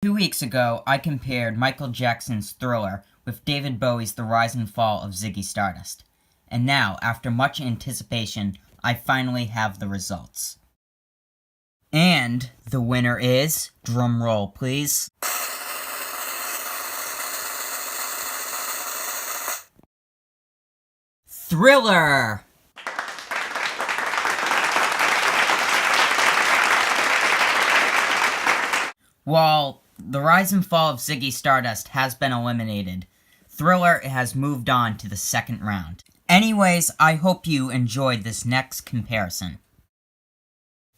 2 weeks ago, I compared Michael Jackson's Thriller with David Bowie's The Rise and Fall of Ziggy Stardust. And now, after much anticipation, I finally have the results. And the winner is, drum roll please, Thriller! While The Rise and Fall of Ziggy Stardust has been eliminated, Thriller has moved on to the second round. Anyways, I hope you enjoyed this next comparison.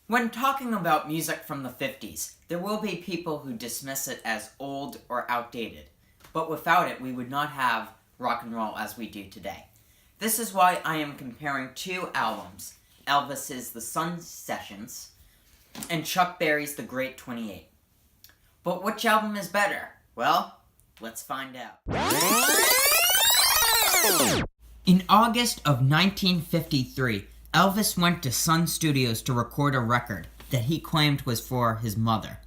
When talking about music from the 50s, there will be people who dismiss it as old or outdated, but without it we would not have rock and roll as we do today. This is why I am comparing two albums, Elvis's The Sun Sessions and Chuck Berry's The Great 28. But which album is better? Well, let's find out. In August of 1953, Elvis went to Sun Studios to record a record that he claimed was for his mother.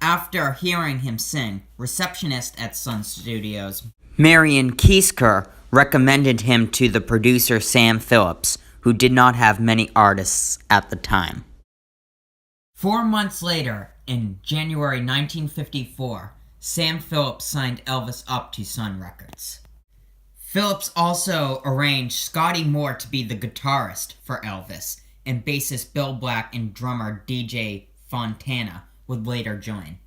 After hearing him sing, receptionist at Sun Studios, Marion Kiesker, recommended him to the producer Sam Phillips, who did not have many artists at the time. 4 months later, in January 1954, Sam Phillips signed Elvis up to Sun Records. Phillips also arranged Scotty Moore to be the guitarist for Elvis, and bassist Bill Black and drummer DJ Fontana would later join.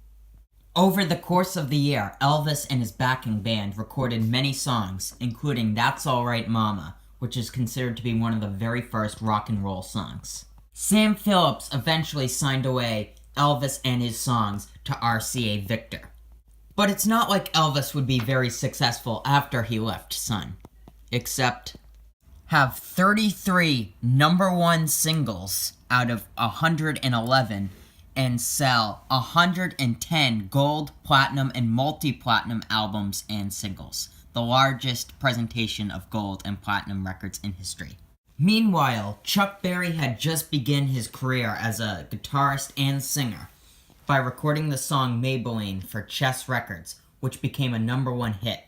Over the course of the year, Elvis and his backing band recorded many songs, including That's Alright Mama, which is considered to be one of the very first rock and roll songs. Sam Phillips eventually signed away Elvis and his songs to RCA Victor. But it's not like Elvis would be very successful after he left Sun, except have 33 #1 singles out of 111 and sell 110 gold, platinum, and multi-platinum albums and singles, the largest presentation of gold and platinum records in history. Meanwhile, Chuck Berry had just begun his career as a guitarist and singer by recording the song Maybelline for Chess Records, which became a #1 hit.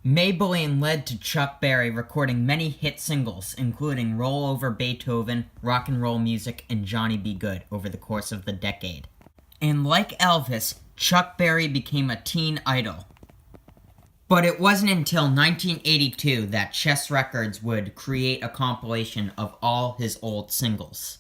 Maybelline led to Chuck Berry recording many hit singles, including Roll Over Beethoven, Rock and Roll Music, and Johnny B. Good over the course of the decade. And like Elvis, Chuck Berry became a teen idol. But it wasn't until 1982 that Chess Records would create a compilation of all his old singles.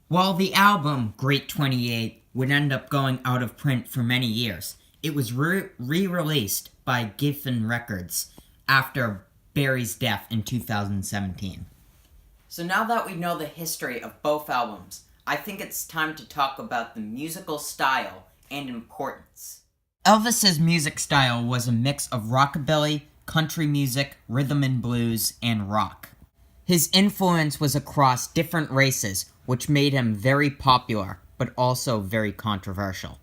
While the album, Great 28, would end up going out of print for many years, it was re-released by Geffen Records after Berry's death in 2017. So now that we know the history of both albums, I think it's time to talk about the musical style and importance. Elvis's music style was a mix of rockabilly, country music, rhythm and blues, and rock. His influence was across different races, which made him very popular, but also very controversial.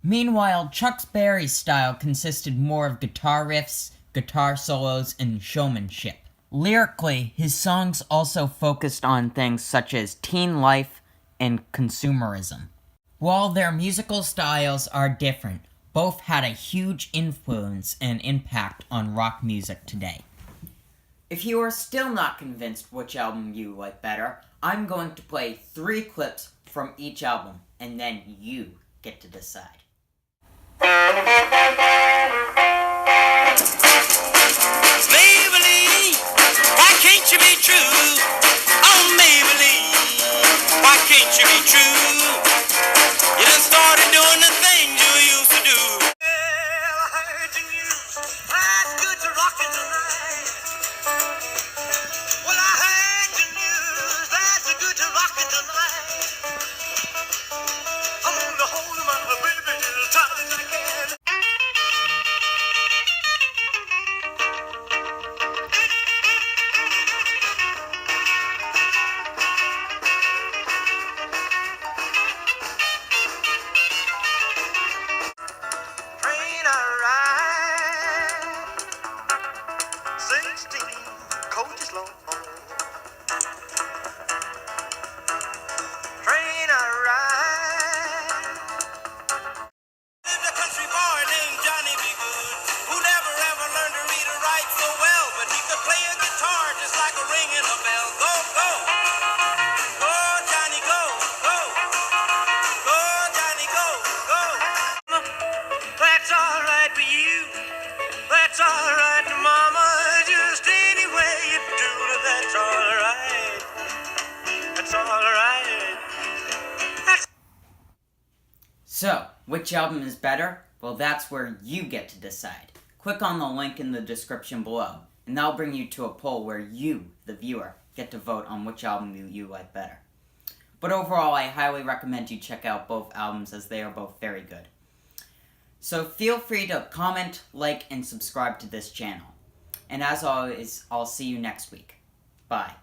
Meanwhile, Chuck Berry's style consisted more of guitar riffs, guitar solos, and showmanship. Lyrically, his songs also focused on things such as teen life and consumerism. While their musical styles are different, both had a huge influence and impact on rock music today. If you are still not convinced which album you like better, I'm going to play 3 clips from each album, and then you get to decide. Maybelline, why can't you be true? Oh, Maybelline, why can't you be true? You done started doing the things you used to do. Well, I heard the news, that's good to rockin' tonight. Well, I heard the news, that's good to rockin' tonight. I'm gonna hold my baby. So, which album is better? Well, that's where you get to decide. Click on the link in the description below, and that'll bring you to a poll where you, the viewer, get to vote on which album you like better. But overall, I highly recommend you check out both albums as they are both very good. So feel free to comment, like, and subscribe to this channel. And as always, I'll see you next week. Bye.